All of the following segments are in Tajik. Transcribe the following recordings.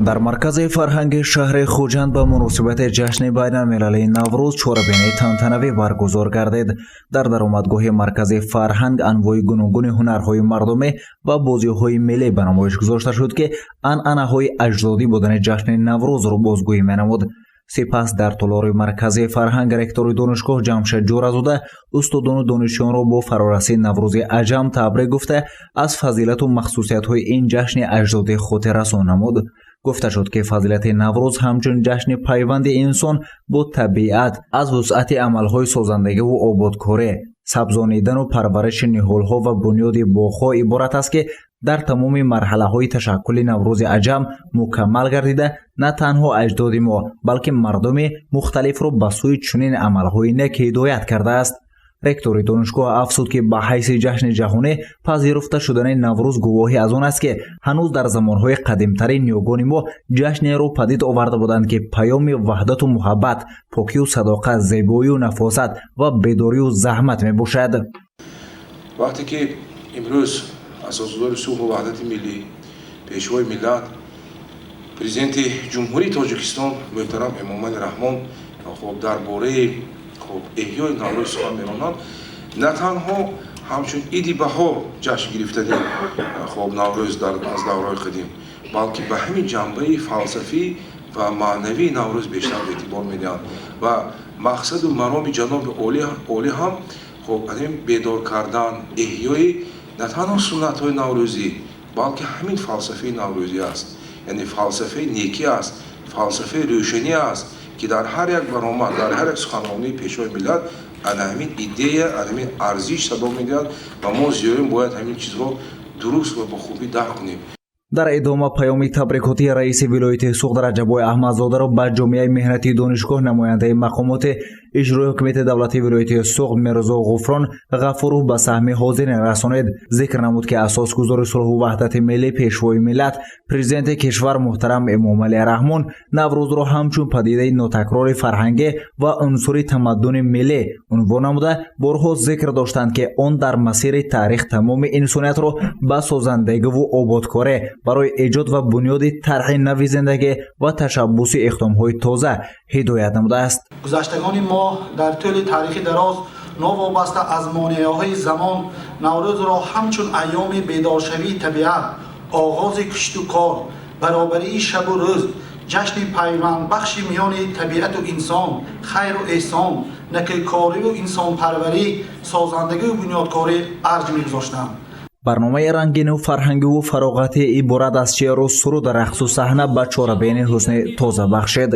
дар маркази фарҳанги шаҳри Хуҷанд ба муносибати ҷашни байналмилалии Наврӯз чорабинии тантанавӣ баргузор гардид. Дар даромадгоҳи маркази фарҳанг анвои гуногуни ҳунарҳои мардумӣ ва бозиҳои миллӣ ба намоиш гузошта шуд, ки анъанаҳои аҷдодӣ будани ҷашни Наврӯзро бозгӯӣ менамуд. Сипас дар толори маркази фарҳанг ректори донишгоҳ Ҷамшед Ҷоразода устодону донишҷӯёнро бо фарорасии Наврӯзи аҷам табрик гуфта, аз фазилату махсусиятҳои ин ҷашни аҷдодӣ хотиррасон намуд. гуфта шуд, ки фазилати Наврӯз ҳамчун ҷашни пайванди инсон бо табиат аз вусъати амалҳои созандагиву ободкорӣ, сабзонидану парвариши ниҳолҳо ва бунёди боғҳо иборат аст, ки дар тамоми марҳалаҳои ташаккули Наврӯзи аҷам мукаммал гардида, на танҳо аҷдоди мо, балки мардуми мухталифро ба сӯи чунин амалҳои нек ҳидоят кардааст. ректори донишгоҳ афзуд, ки ба ҳайси ҷашни ҷаҳонӣ пазируфта шудани Наврӯз гувоҳӣ аз он аст, ки ҳанӯз дар замонҳои қадимтари нёгони мо ҷашнеро падид оварда буданд, ки паёми ваҳдату муҳаббат, покию садоқат, зебоию нафосат ва бедорию заҳмат мебошад. вақте ки имрӯз асосгузори сулҳу ваҳдати миллӣ, пешвои миллат, президенти ҷумҳурии Тоҷикистон муҳтарам Эмомали Раҳмон дар бораи эҳёи Наврӯз сухан меронанд, на танҳо ҳамчун иди баҳор ҷашн гирифтанӣ Наврӯз аз давраҳои қадим, балки ба ҳамин ҷанбаи фалсафӣ ва маънавии Наврӯз бештар эътибор медиҳанд ва мақсаду мароми ҷаноби олӣ ҳам ҳамин бедор кардан, эҳёи на танҳо суннатҳои наврӯзӣ, балки ҳамин фалсафаи наврӯзӣ аст. яъне фалсафаи некӣ аст, фалсафаи рӯшанӣ аст, ки дар ҳар як баромад, дар ҳар як суханронии пешвои миллат ана ҳамин идея, ана ҳамин арзиш садо медиҳад ва мо зиёин бояд ҳамин чизро дуруст ва бо хубӣ дарк кунем. дар идома паёми табрикотии раиси вилояти Суғд Раҷабой Аҳмадзодаро ба ҷомеаи меҳнатии донишгоҳ намояндаи мақомоти иҷрои ҳукумати давлатии вилояти Суғд Мирзо Ғуфрон Ғафуров ба саҳми ҳозирин расонид. зикр намуд, ки асосгузори сулҳу ваҳдати миллӣ, пешвои миллат, президенти кишвар муҳтарам Эмомали Раҳмон Наврӯзро ҳамчун падидаи нотакрори фарҳангӣ ва унсури тамаддуни миллӣ унвон намуда, борҳо зикр доштанд, ки он дар масири таърих тамоми инсониятро ба созандагиву ободкорӣ барои эҷод ва бунёди тарҳи нави зиндагӣ ва ташаббуси иқдомҳои тоза ҳидоят намудааст. гузаштагони мо дар тӯли таърихи дароз новобаста аз монеаҳои замон Наврӯзро ҳамчун айёми бедоршавии табиат, оғози кушту кор, баробарии шабу рӯз, ҷашни пайвандбахши миёни табиату инсон, хайру эҳсон, накӯкориву инсонпарварӣ, созандагиву бунёдкорӣ арҷ мегузоштанд. барномаи рангину фарҳангиву фароғатӣ иборат аз шеъру суруд, рақсу саҳна ба чорабини ҳусни тоза бахшед.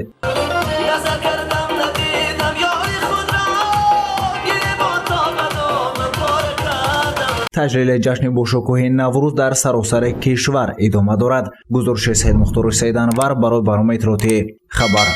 таҷлили ҷашни бошукӯҳи Наврӯз дар саросари кишвар идома дорад. гузориши Саид Мухтори Саиданвар барои барномаи иттилоотии Хабар.